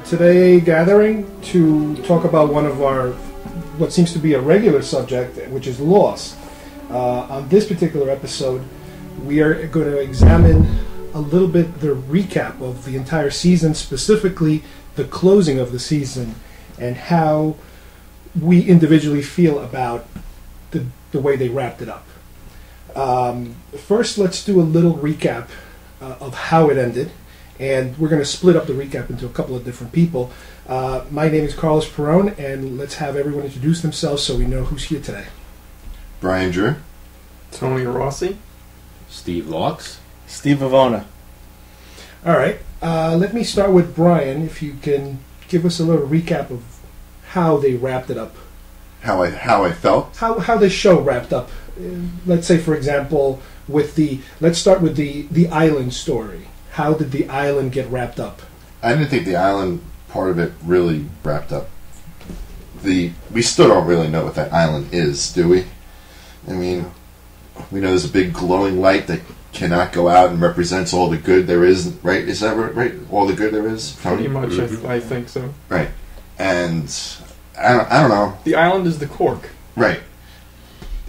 today gathering to talk about one of our, what seems to be a regular subject, which is loss. On this particular episode, we are going to examine a little bit the recap of the entire season, specifically the closing of the season, and how we individually feel about the way they wrapped it up. First, let's do a little recap of how it ended, and we're going to split up the recap into a couple of different people. My name is Carlos Perone, and let's have everyone introduce themselves so we know who's here today. Brian Drew. Tony Rossi. Steve Laux. Steve Avona. All right, let me start with Brian, if you can give us a little recap of how they wrapped it up. How I felt. How the show wrapped up. Let's say, for example, let's start with the island story. How did the island get wrapped up? I didn't think the island part of it really wrapped up. We still don't really know what that island is, do we? I mean, we know there's a big glowing light that cannot go out and represents all the good there is, right? Is that right? All the good there is? Pretty much, I think so. Right. And I don't know. The island is the cork. Right.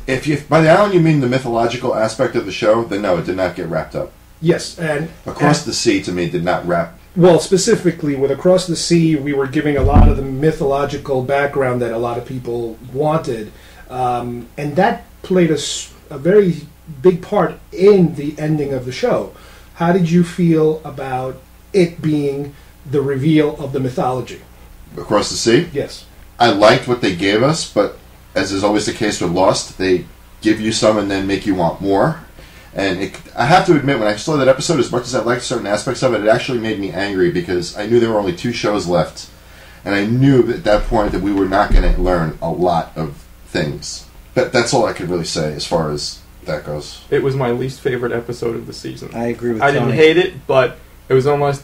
If by the island you mean the mythological aspect of the show, then no, it did not get wrapped up. Yes, and Across the Sea, to me, did not wrap. Well, specifically with Across the Sea, we were giving a lot of the mythological background that a lot of people wanted, and that played a very big part in the ending of the show. How did you feel about it being the reveal of the mythology? Across the Sea? Yes. I liked what they gave us, but as is always the case with Lost, they give you some and then make you want more. And I have to admit, when I saw that episode, as much as I liked certain aspects of it, it actually made me angry because I knew there were only 2 shows left. And I knew at that point that we were not going to learn a lot of things. But that's all I could really say as far as that goes. It was my least favorite episode of the season. I agree with I Tony. didn't hate it, but it was almost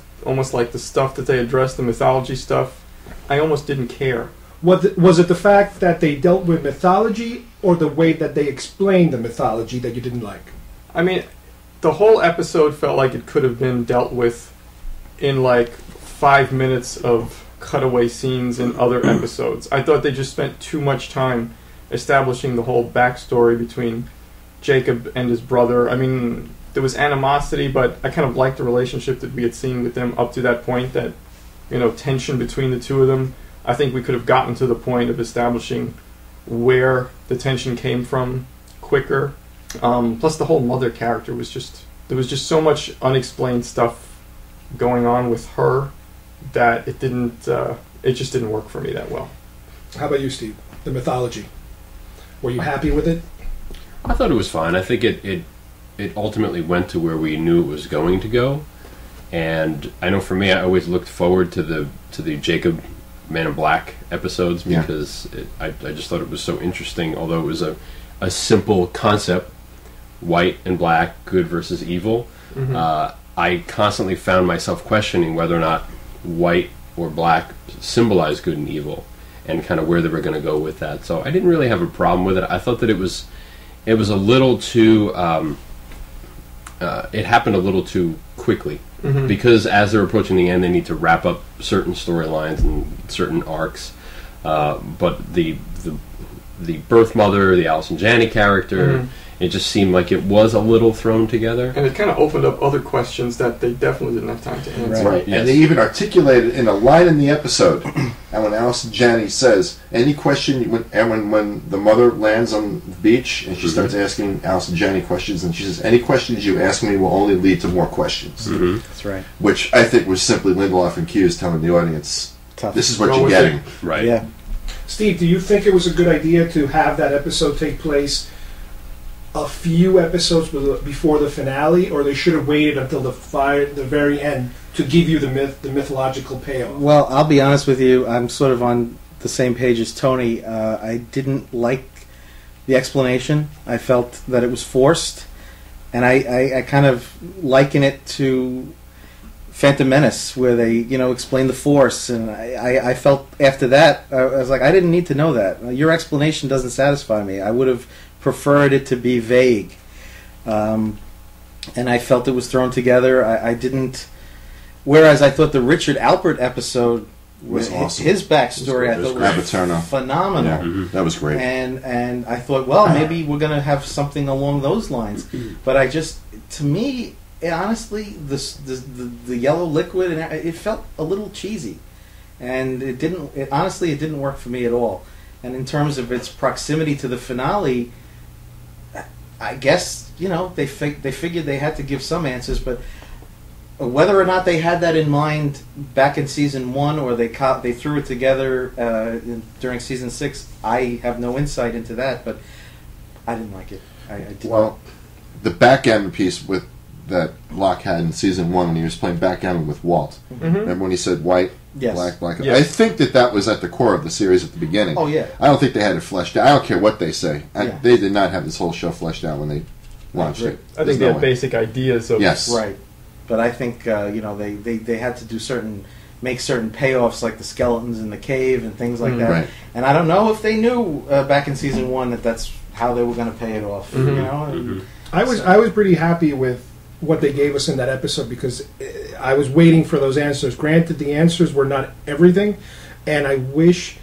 like the stuff that they addressed, the mythology stuff. I almost didn't care. Was it the fact that they dealt with mythology or the way that they explained the mythology that you didn't like? I mean, the whole episode felt like it could have been dealt with in like 5 minutes of cutaway scenes in other episodes. I thought they just spent too much time establishing the whole backstory between Jacob and his brother. I mean, there was animosity, but I kind of liked the relationship that we had seen with them up to that point, that, tension between the two of them. I think we could have gotten to the point of establishing where the tension came from quicker. Plus the whole mother character was there was just so much unexplained stuff going on with her that it just didn't work for me that well. How about you, Steve? The mythology. Were you happy with it? I thought it was fine. I think it ultimately went to where we knew it was going to go. And I know for me, I always looked forward to the Jacob Man in Black episodes because I just thought it was so interesting. Although it was a simple concept, white and black, good versus evil, I constantly found myself questioning whether or not white or black symbolized good and evil, and kind of where they were going to go with that. So I didn't really have a problem with it. I thought that it was a little too. It happened a little too quickly. Because as they're approaching the end, they need to wrap up certain storylines and certain arcs. But the birth mother, the Allison Janney character, it just seemed like it was a little thrown together. And it kind of opened up other questions that they definitely didn't have time to answer. Right. Yes. And they even articulated in a line in the episode, and when Allison Janney says, any question, when the mother lands on the beach, and she starts asking Allison Janney questions, and she says, any questions you ask me will only lead to more questions. That's right. Which I think was simply Lindelof and Hughes telling the audience, Tough. This is what you're getting. Right. Yeah. Steve, do you think it was a good idea to have that episode take place a few episodes before the finale, or they should have waited until the very end to give you the mythological payoff? Well, I'll be honest with you. I'm sort of on the same page as Tony. I didn't like the explanation. I felt that it was forced, and I kind of liken it to Phantom Menace, where they explain the Force, and I felt after that I was like, I didn't need to know that. Your explanation doesn't satisfy me. I would have preferred it to be vague, and I felt it was thrown together. I didn't. Whereas I thought the Richard Alpert episode Was awesome. His backstory, I thought, was Apaterno. phenomenal. Yeah, that was great. And I thought, well, maybe we're going to have something along those lines. But I just, to me, honestly, the yellow liquid, and it felt a little cheesy, and it didn't. Honestly, it didn't work for me at all. And in terms of its proximity to the finale, I guess they figured they had to give some answers, but whether or not they had that in mind back in season 1 or they threw it together during season 6, I have no insight into that. But I didn't like it. I didn't. Well, the backgammon piece with that Locke had in season 1 when he was playing backgammon with Walt. Remember when he said white, Yes. black? Yes. I think that was at the core of the series at the beginning. Oh yeah. I don't think they had it fleshed out. I don't care what they say. Yeah. They did not have this whole show fleshed out when they launched it. I There's think they no had way. basic ideas of Yes. Right. But I think they had to do make certain payoffs like the skeletons in the cave and things like that. Right. And I don't know if they knew back in season 1 that that's how they were going to pay it off. I was pretty happy with what they gave us in that episode because I was waiting for those answers. Granted, the answers were not everything, and I wish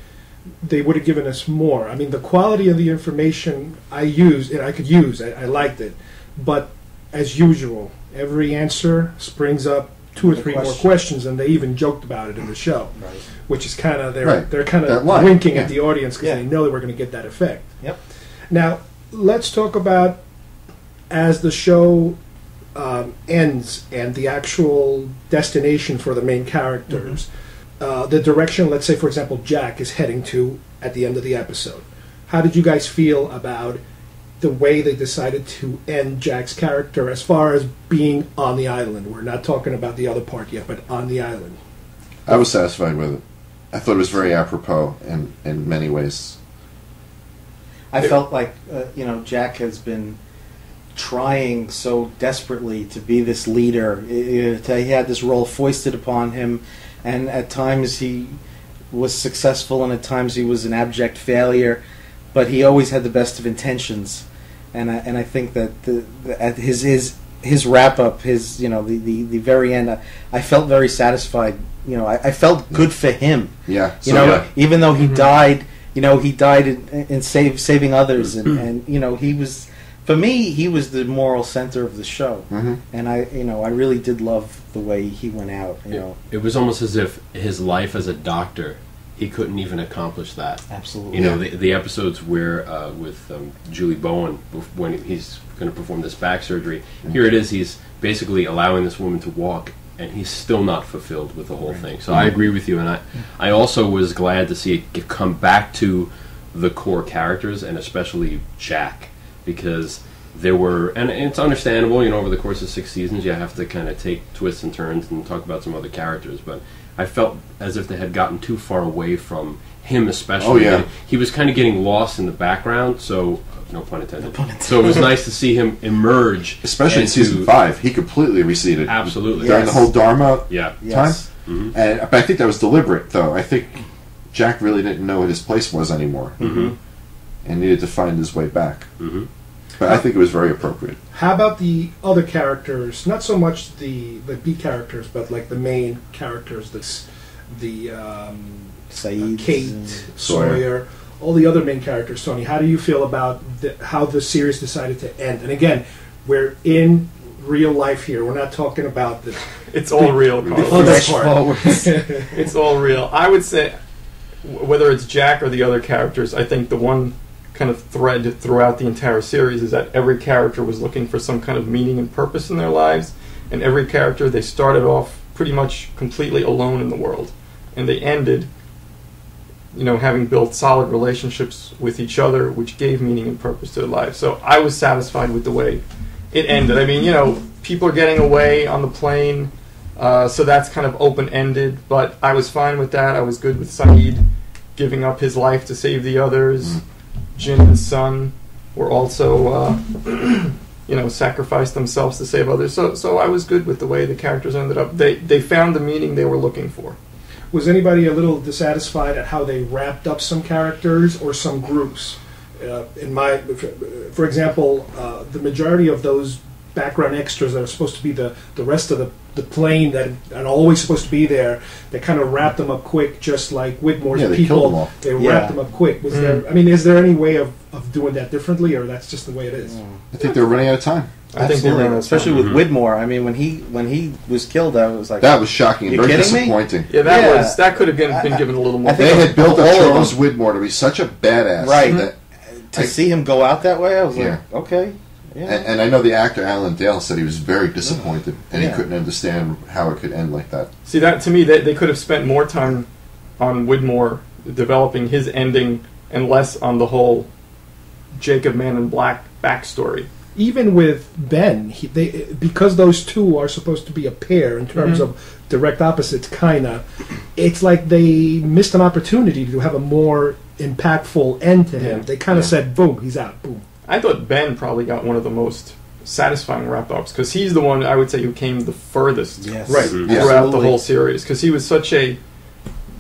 they would have given us more. I mean, the quality of the information I used, and I could use, I liked it. But as usual, every answer springs up 2 or 3 more questions, and they even joked about it in the show, Right. which is kind of Right. they're kind That of line. winking Yeah. at the audience because Yeah. they know that we're going to get that effect. Yep. Now, let's talk about as the show ends and the actual destination for the main characters, the direction, let's say, for example, Jack is heading to at the end of the episode. How did you guys feel about the way they decided to end Jack's character as far as being on the island? We're not talking about the other part yet, but on the island. I was satisfied with it. I thought it was very apropos in many ways. I felt like Jack has been trying so desperately to be this leader. He had this role foisted upon him, and at times he was successful, and at times he was an abject failure. But he always had the best of intentions, and I think that at his wrap up, the very end, I felt very satisfied. I felt good for him. Yeah. Even though he died. He died in saving others, and he was, for me, he was the moral center of the show, and I really did love the way he went out. It was almost as if his life as a doctor, he couldn't even accomplish that. Absolutely. The episodes where with Julie Bowen, when he's going to perform this back surgery, here it is, he's basically allowing this woman to walk, and he's still not fulfilled with the whole thing. So I agree with you, and I also was glad to see it come back to the core characters, and especially Jack, because there were, and it's understandable, over the course of 6 seasons, you have to kind of take twists and turns and talk about some other characters, but I felt as if they had gotten too far away from him, especially. Oh, yeah. He was kind of getting lost in the background, so no pun intended. So it was nice to see him emerge, Especially in season 5, he completely receded. Absolutely. During the whole Dharma Yeah. time. Yes. But I think that was deliberate, though. I think Jack really didn't know what his place was anymore, and needed to find his way back. But I think it was very appropriate. How about the other characters? Not so much the B characters, but like the main characters. The Saeed, Kate, Sawyer. Sawyer, all the other main characters. Tony, how do you feel about how the series decided to end? And again, we're in real life here. We're not talking about the. It's all real, Carl. other Flash part. forwards. It's all real. I would say, whether it's Jack or the other characters, I think the one kind of thread throughout the entire series is that every character was looking for some kind of meaning and purpose in their lives, and every character, they started off pretty much completely alone in the world, and they ended, having built solid relationships with each other, which gave meaning and purpose to their lives. So I was satisfied with the way it ended. I mean, people are getting away on the plane, so that's kind of open-ended, but I was fine with that. I was good with Saeed giving up his life to save the others. Jin and Sun were also, sacrificed themselves to save others. So I was good with the way the characters ended up. They found the meaning they were looking for. Was anybody a little dissatisfied at how they wrapped up some characters or some groups? For example, the majority of those background extras that are supposed to be the rest of the plane that are always supposed to be there. They kind of wrapped them up quick, just like Whitmore's Yeah, they people. killed them all. They Yeah. wrapped them up quick. Was there? I mean, is there any way of doing that differently, or that's just the way it is? I think they're running out of time. I think they Absolutely. ran out of Especially time. with Widmore. I mean, when he was killed, I was like, That was shocking and You very kidding me? disappointing. Yeah, Yeah. that could have been given a little more. I think They had built up all of Charles them. Widmore to be such a badass. Right. That, to see him go out that way, I was Yeah. like, okay. Yeah. and I know the actor Alan Dale said he was very disappointed, and he Yeah. couldn't understand how it could end like that. See, that to me, they could have spent more time on Widmore developing his ending and less on the whole Jacob Man in Black backstory. Even with Ben, because those two are supposed to be a pair in terms of direct opposites, kinda, it's like they missed an opportunity to have a more impactful end to him. Yeah. They kind of said, "Boom, he's out." Boom. I thought Ben probably got one of the most satisfying wrap-ups because he's the one I would say who came the furthest Yes. Right. throughout Absolutely. the whole series because he was such a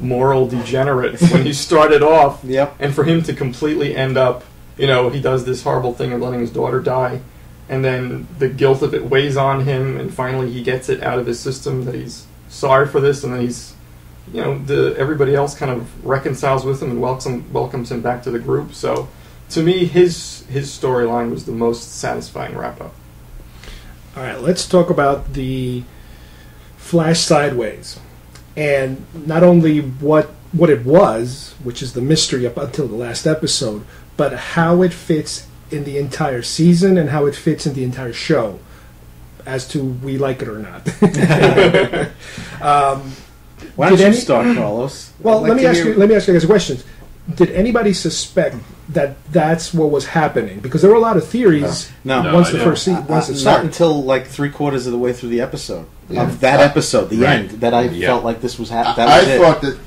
moral degenerate when he started off, Yep. and for him to completely end up, he does this horrible thing of letting his daughter die, and then the guilt of it weighs on him, and finally he gets it out of his system that he's sorry for this, and then he's, everybody else kind of reconciles with him and welcomes him back to the group. So, to me, his storyline was the most satisfying wrap-up. All right, let's talk about the Flash Sideways, and not only what it was, which is the mystery up until the last episode, but how it fits in the entire season and how it fits in the entire show, as to we like it or not. Why don't Did you any- start, Carlos? Well, I'd like let me to ask hear- you. Let me ask you guys questions. Did anybody suspect that that's what was happening? Because there were a lot of theories No. No, once I the didn't. first season, once it Not started. until like 3/4 of the way through the episode Yeah. of that episode, the Right. end, that I Yeah. felt like this was that I was it. thought that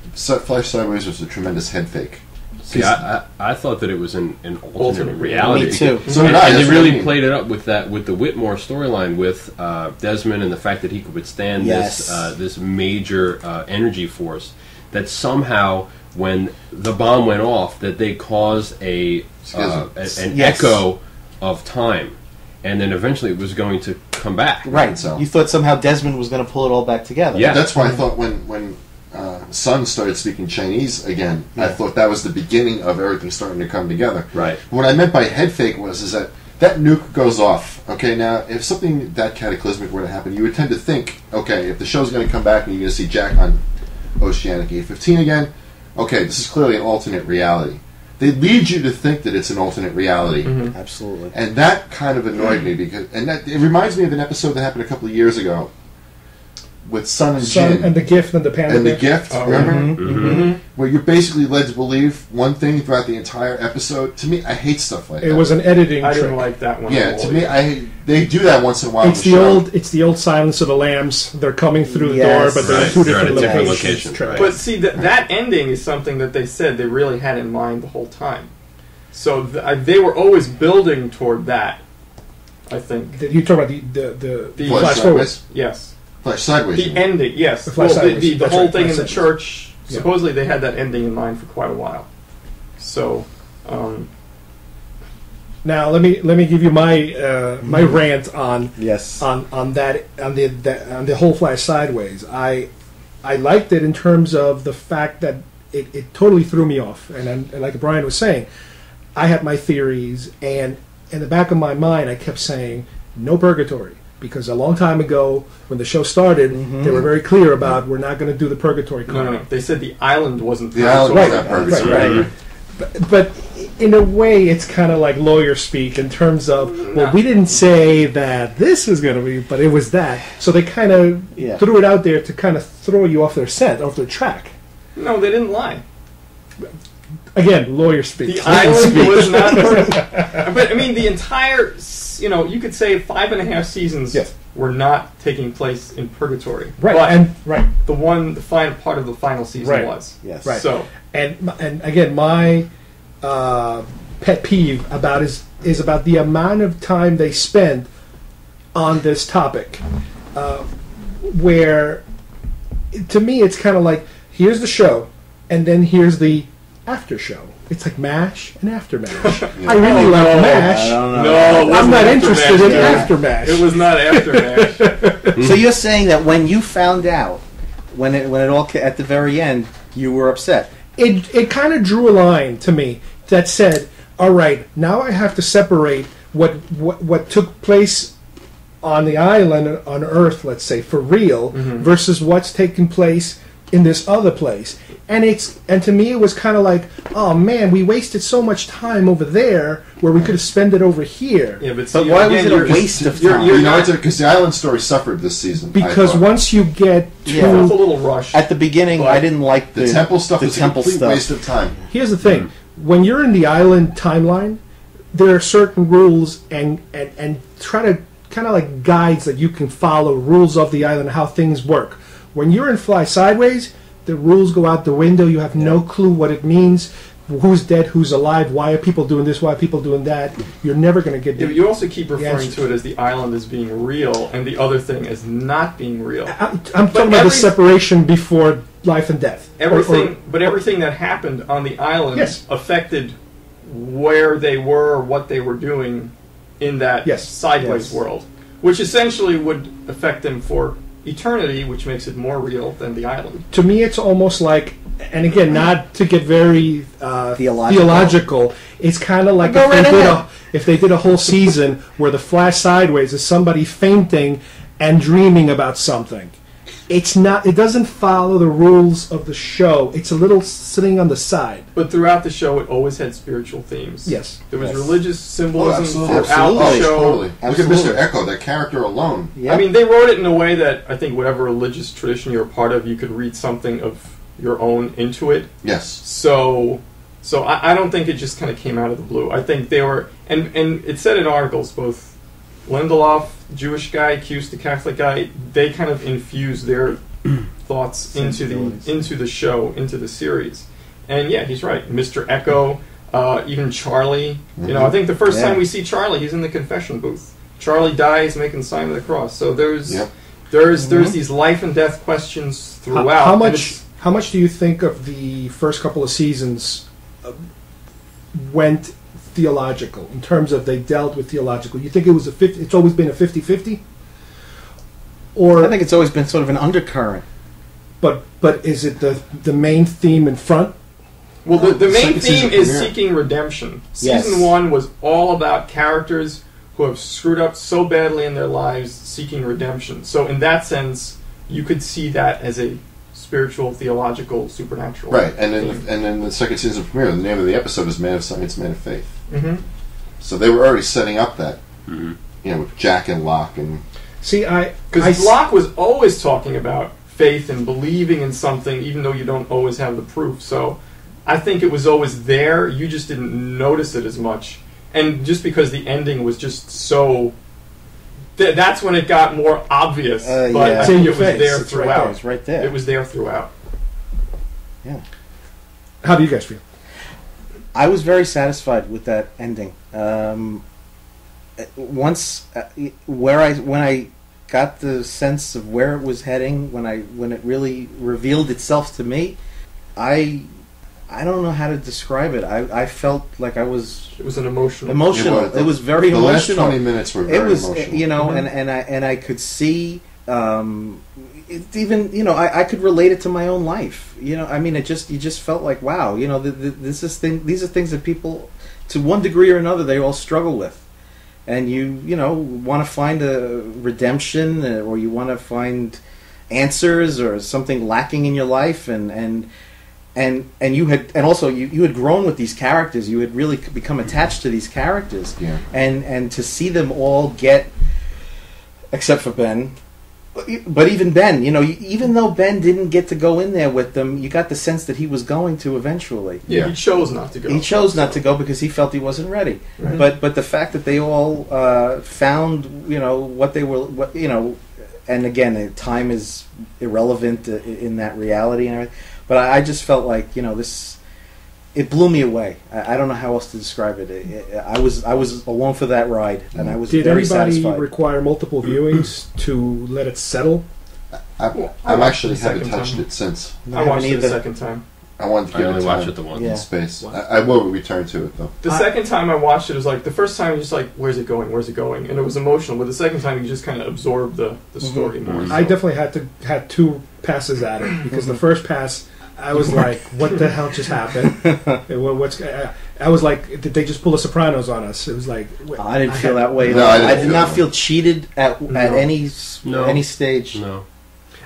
Flash Sideways was a tremendous head fake. See, I thought that it was an alternate Alternate reality. Me too. So And, did I, and that's they what I really mean. played it up with the Whitmore storyline with Desmond and the fact that he could withstand Yes. this major energy force that somehow when the bomb went off that they caused an Yes. echo of time, and then eventually it was going to come back. Right. So- You thought somehow Desmond was going to pull it all back together. Yeah. That's why I thought when Sun started speaking Chinese again, I thought that was the beginning of everything starting to come together. Right. What I meant by head fake is that nuke goes off. Okay, now if something that cataclysmic were to happen, you would tend to think, okay, if the show's going to come back and you're going to see Jack on Oceanic 815 again, okay, this is clearly an alternate reality. They lead you to think that it's an alternate reality. Absolutely. And that kind of annoyed me because, it reminds me of an episode that happened a couple of years ago with Sun and Sun Jin and the gift and the panda. and the bear. gift. Remember, Mm-hmm. where you're basically led to believe one thing throughout the entire episode. To me, I hate stuff like that. It was an editing I trick. didn't like that one. Yeah, at all. to me, they do that once in a while. It's on the show. old Silence of the Lambs. They're coming through the Yes. door, but they're Right. in two They're at different a different locations. location, Trick. right. But see, that ending is something that they said they really had in mind the whole time. So they were always building toward that. I think. You talk about the The Flash flash forward. sideways. Yes. Flash sideways. The you mean. ending, yes. The flash Well, sideways. the That's whole right, thing flash in the sideways. church, Yeah. supposedly they had that ending in mind for quite a while. So, Now let me give you my my rant on Yes. on the whole Flash Sideways. I liked it in terms of the fact that it totally threw me off, and like Brian was saying, I had my theories, and in the back of my mind, I kept saying no purgatory, because a long time ago when the show started, they were very clear about we're not going to do the purgatory no, card. no, no. They said the island wasn't The island purgatory. was not purgatory. Right. But in a way, it's kind of like lawyer speak in terms of, well, we didn't say that this is going to be, but it was that. So they kind of Yeah. threw it out there to kind of throw you off their scent, off their track. No, they didn't lie. Again, lawyer speak. The island was not purgatory. But, I mean, the entire, you could say 5.5 seasons Yes. were not taking place in purgatory. Right, But and right, the final part of the final season Right. was. Yes. Right. So, and again, my pet peeve about is about the amount of time they spend on this topic, where to me it's kind of like, here's the show, and then here's the after show. It's like MASH and After MASH. I really like MASH. I don't know. No, it I'm wasn't not After interested MASH, in Jerry. After MASH. It was not After MASH. So you're saying that when you found out, when it all at the very end, you were upset. It kind of drew a line to me that said, all right, now I have to separate what took place on the island on Earth, let's say, for real, versus what's taking place in this other place. And to me it was kind of like, oh man, we wasted so much time over there where we could have spent it over here. Yeah, But why was it a waste of time? Because the island story suffered this season. Because once you get to It felt a little rushed. At the beginning, I didn't like the temple stuff was a temple complete stuff. waste of time. here's the thing, when you're in the island timeline, there are certain rules and try to kind of like guides that you can follow, rules of the island, how things work. When you're in Fly Sideways, the rules go out the window. You have no clue what it means, who's dead, who's alive, why are people doing this, why are people doing that. You're never going to get Yeah, but you also keep referring Yes. to it as the island as being real, and the other thing as not being real. I'm talking about the separation before life and death. But everything that happened on the island Yes. affected where they were, or what they were doing in that Yes. sideways Yes. world, which essentially would affect them for eternity, which makes it more real than the island. To me, it's almost like, and again, not to get very theological, it's kind of like if they did a whole season where the Flash Sideways is somebody fainting and dreaming about something. It's not. It doesn't follow the rules of the show. It's a little sitting on the side. But throughout the show, it always had spiritual themes. Yes. There was Yes. religious symbolism throughout Absolutely. the show. Totally. Look at Absolutely. Mr. Echo, that character alone. Yep. I mean, they wrote it in a way that I think whatever religious tradition you're a part of, you could read something of your own into it. Yes. So I don't think it just kind of came out of the blue. I think they were, and it said in articles, both Lindelof, Jewish guy, Cuse, the Catholic guy, they kind of infused their thoughts into the show, into the series. And yeah, he's right. Mr. Echo, even Charlie. You know, I think the first time we see Charlie, he's in the confession booth. Charlie dies making the sign of the cross. So there's these life and death questions throughout. How much do you think of the first couple of seasons went theological in terms of they dealt with theological? You think it was it's always been a 50-50? Or I think it's always been sort of an undercurrent. but is it the main theme in front? Well, the main Second season theme is premiere. seeking redemption. Yes. Season 1 was all about characters who have screwed up so badly in their lives, seeking redemption. So in that sense, you could see that as a spiritual, theological, supernatural. Right, and theme. then the second season premiere, the name of the episode is Man of Science, Man of Faith. Mm-hmm. So they were already setting up that, with Jack and Locke and... See, Because Locke was always talking about faith and believing in something, even though you don't always have the proof. So I think it was always there. You just didn't notice it as much. And just because the ending was just so... that's when it got more obvious. But yeah. I think it was It's there right throughout. It was right there. It was there throughout. Yeah. how do you guys feel? I was very satisfied with that ending. Once when I got the sense of where it was heading, when it really revealed itself to me, I don't know how to describe it. I felt like I was It was an emotional... emotional. It was very the emotional. last 20 minutes were very It was, emotional. and I could see, I could relate it to my own life. You just felt like, wow, these are things that people, to one degree or another, they all struggle with, and you want to find a redemption, or you want to find answers or something lacking in your life, and you had grown with these characters. You had really become attached to these characters, and to see them all get, except for Ben, but even Ben, even though Ben didn't get to go in there with them, you got the sense that he was going to eventually. Yeah, he chose not to go. He chose not to go because he felt he wasn't ready. Right. But the fact that they all found, what they were, and again, time is irrelevant in that reality and everything. But I just felt like it blew me away. I don't know how else to describe it. I was along for that ride, and I was Did very anybody satisfied. require multiple viewings to let it settle? I've I watched actually it the haven't second touched time. it since. I watched it haven't the either. second time. I wanted to I give only it watched time it the once. Yeah. and space. I will return to it though. The second time I watched it, it was like the first time you're just like, where's it going? Where's it going? And it was emotional. But the second time you just kind of absorbed the story more. Mhm. So. I definitely had two passes at it because the first pass I was like, what the hell just happened? I was like, did they just pull the Sopranos on us? It was like I didn't feel that way. No, I didn't I did feel not that feel cheated at No. any stage. No.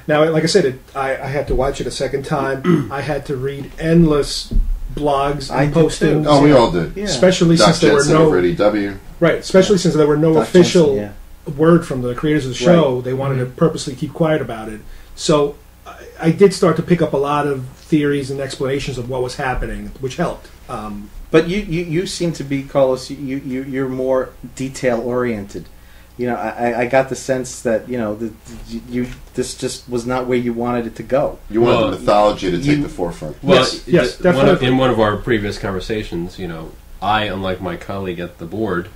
Now, like I said, I had to watch it a second time. I had to read endless blogs I and did postings. too. Oh, we all did. Yeah. Especially Doc since there were Jensen no over at EW. right. Especially since there were no Doc official Jensen, word from the creators of the show. They wanted to purposely keep quiet about it. So I did start to pick up a lot of theories and explanations of what was happening, which helped. But you seem to be, Carlos. You're more detail oriented. You know, I got the sense that this just was not where you wanted it to go. You wanted Well, the mythology to take the forefront. Well, Yes, definitely. in one of our previous conversations, I, unlike my colleague at the board,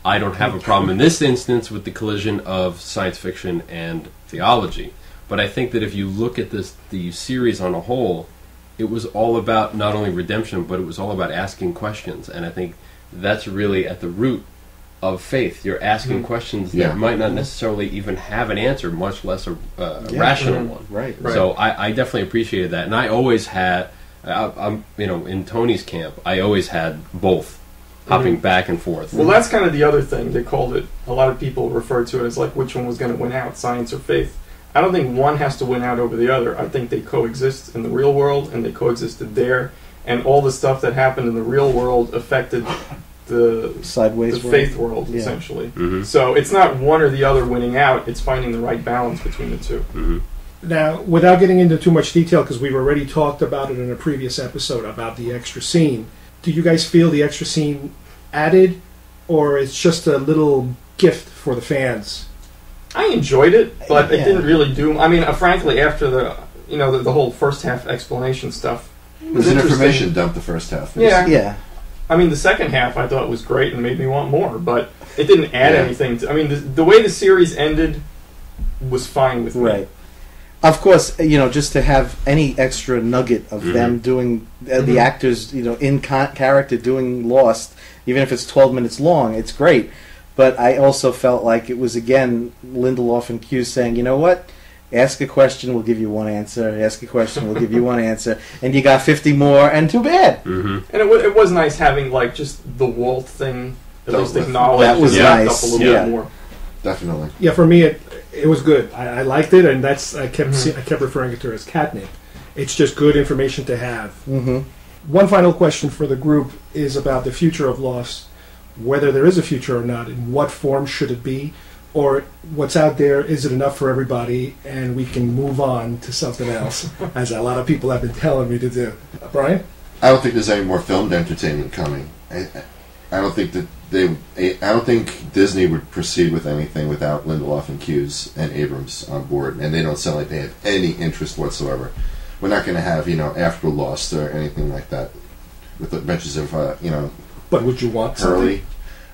I don't have a problem in this instance with the collision of science fiction and theology. But I think that if you look at the series on a whole, it was all about not only redemption, but it was all about asking questions. And I think that's really at the root of faith. You're asking questions Yeah. that might not necessarily even have an answer, much less a rational one. Right. So I definitely appreciated that, and I always had, I'm in Tony's camp, I always had both, hopping back and forth. Well, that's kind of the other thing. They called it, a lot of people referred to it as like which one was going to win out, science or faith. I don't think one has to win out over the other. I think they coexist in the real world, and they coexisted there, and all the stuff that happened in the real world affected the Sideways faith world, Yeah. essentially. Mhm. So it's not one or the other winning out, it's finding the right balance between the two. Mhm. Now, without getting into too much detail, because we've already talked about it in a previous episode about the extra scene, do you guys feel the extra scene added, or it's just a little gift for the fans? I enjoyed it, but Yeah. it didn't really do. I mean, frankly, after the whole first half explanation stuff, It was an information dump the first half. Yeah. Yeah. I mean, the second half I thought was great and made me want more, but it didn't add Yeah. anything. I mean, the way the series ended was fine with me. Right. Of course, just to have any extra nugget of them doing the actors, in character doing Lost, even if it's 12 minutes long, it's great. But I also felt like it was again Lindelof and Q saying, you know what? Ask a question, we'll give you one answer. Ask a question, we'll give you one answer, and you got 50 more, and too bad. Mm-hmm. And it was nice having like just the Walt thing at That least was- acknowledged. that was and wrapped nice, up a little yeah. bit more. Definitely. Yeah, for me, it was good. I liked it, and I kept referring to it as catnip. It's just good information to have. Mm-hmm. One final question for the group is about the future of Lost, whether there is a future or not, in what form should it be, or what's out there, is it enough for everybody, and we can move on to something else, as a lot of people have been telling me to do. Brian? I don't think there's any more filmed entertainment coming. I don't think that I don't think Disney would proceed with anything without Lindelof and Hughes and Abrams on board, and they don't sound like they have any interest whatsoever. We're not going to have After Lost or anything like that with the Adventures of But would you want something? Hurley.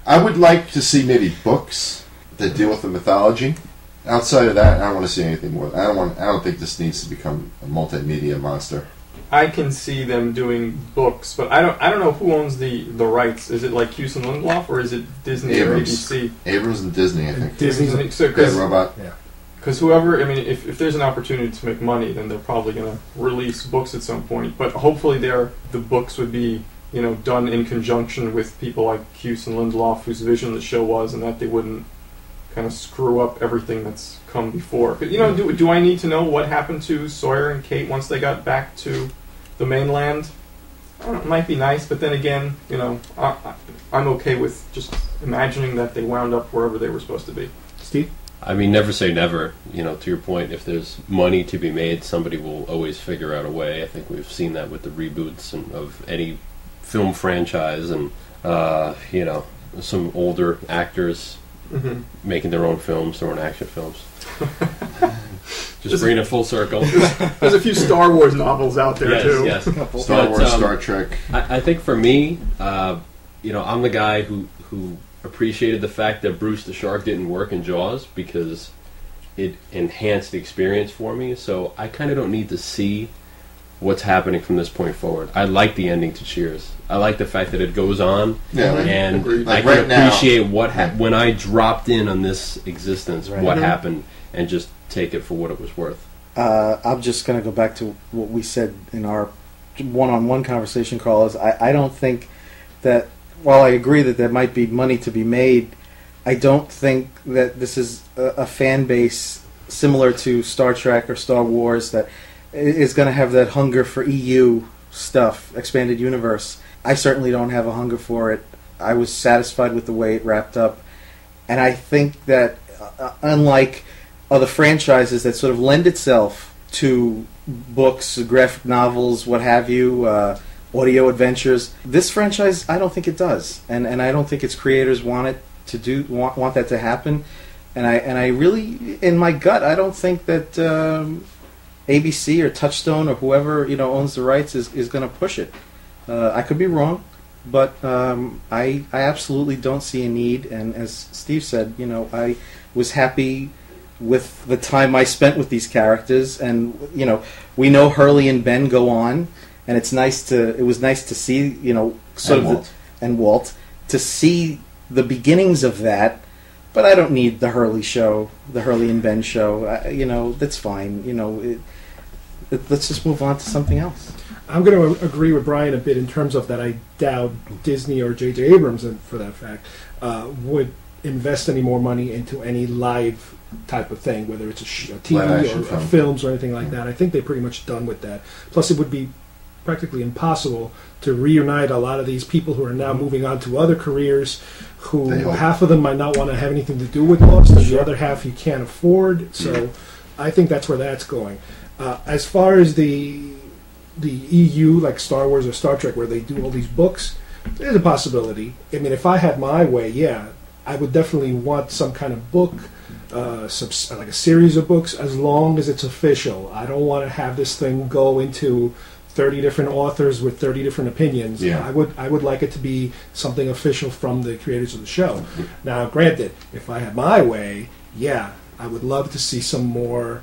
I would like to see maybe books that deal with the mythology. Outside of that, I don't want to see anything more. I don't think this needs to become a multimedia monster. I can see them doing books, but I don't know who owns the rights. Is it like Hughes and Lindelof, or is it Disney Abrams. or ABC? Abrams and Disney, I think. Disney. So, Dead Robot. because whoever, I mean, if there's an opportunity to make money, then they're probably going to release books at some point. But hopefully, the books would be done in conjunction with people like Hughes and Lindelof, whose vision the show was, and that they wouldn't kind of screw up everything that's come before. But, do I need to know what happened to Sawyer and Kate once they got back to the mainland? I don't know, it might be nice, but then again, I'm okay with just imagining that they wound up wherever they were supposed to be. Steve? I mean, never say never. To your point, if there's money to be made, somebody will always figure out a way. I think we've seen that with the reboots of any film franchise, and some older actors making their own films, their own action films. Just bringing it full circle. There's a few Star Wars novels out there too. Yes. Star But, Wars, Star Trek. I think for me, I'm the guy who appreciated the fact that Bruce the Shark didn't work in Jaws because it enhanced the experience for me. So I kind of don't need to see what's happening from this point forward. I like the ending to Cheers. I like the fact that it goes on, and Like I can right now. appreciate what when I dropped in on this existence, what happened, and just take it for what it was worth. I'm just going to go back to what we said in our one-on-one conversation, Carl. Is I don't think that, while I agree that there might be money to be made, I don't think that this is a fan base similar to Star Trek or Star Wars that is going to have that hunger for EU stuff, expanded universe. I certainly don't have a hunger for it. I was satisfied with the way it wrapped up. And I think that unlike other franchises that sort of lend itself to books, graphic novels, what have you, audio adventures, this franchise, I don't think it does. And I don't think its creators want it to do, want that to happen. And I really, in my gut, I don't think that ABC or Touchstone or whoever owns the rights is going to push it. I could be wrong, but I absolutely don't see a need. And as Steve said, I was happy with the time I spent with these characters. And we know Hurley and Ben go on, and it was nice to see Walt to see the beginnings of that. But I don't need the Hurley show, the Hurley and Ben show. That's fine. Let's just move on to something else. I'm going to agree with Brian a bit in terms of that. I doubt Disney or J.J. Abrams, and for that fact, would invest any more money into any live type of thing, whether it's a TV or films or anything like that. I think they're pretty much done with that. Plus, it would be practically impossible to reunite a lot of these people who are now moving on to other careers, who half of them might not want to have anything to do with Lost, and the other half you can't afford. So I think that's where that's going. As far as the EU, like Star Wars or Star Trek, where they do all these books, there's a possibility. I mean, if I had my way, I would definitely want some kind of book, like a series of books, as long as it's official. I don't want to have this thing go into 30 different authors with 30 different opinions. I would like it to be something official from the creators of the show. Now, granted, if I had my way, I would love to see some more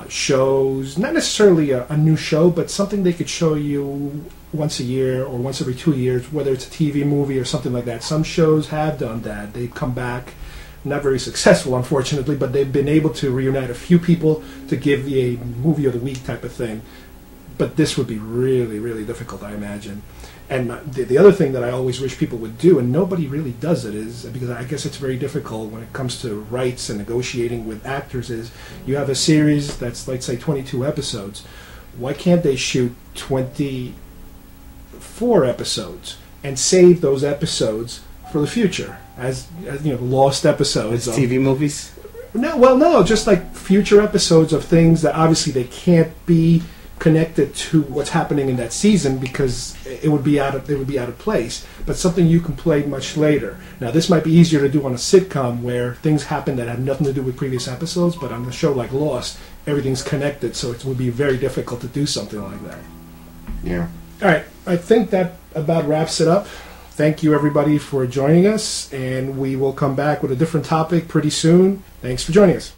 shows, not necessarily a new show, but something they could show you once a year or once every 2 years, whether it's a TV movie or something like that. Some shows have done that. They've come back, not very successful, unfortunately, but they've been able to reunite a few people to give a movie of the week type of thing. But this would be really, really difficult, I imagine. And the other thing that I always wish people would do, and nobody really does it, is because I guess it's very difficult when it comes to rights and negotiating with actors, is you have a series that's, let's say, 22 episodes. Why can't they shoot 24 episodes and save those episodes for the future as lost episodes? As TV movies? No, just like future episodes of things that obviously they can't be connected to what's happening in that season because it would be out of place, but something you can play much later. Now, this might be easier to do on a sitcom where things happen that have nothing to do with previous episodes, but on a show like Lost, everything's connected, so it would be very difficult to do something like that. Yeah. All right, I think that about wraps it up. Thank you, everybody, for joining us, and we will come back with a different topic pretty soon. Thanks for joining us.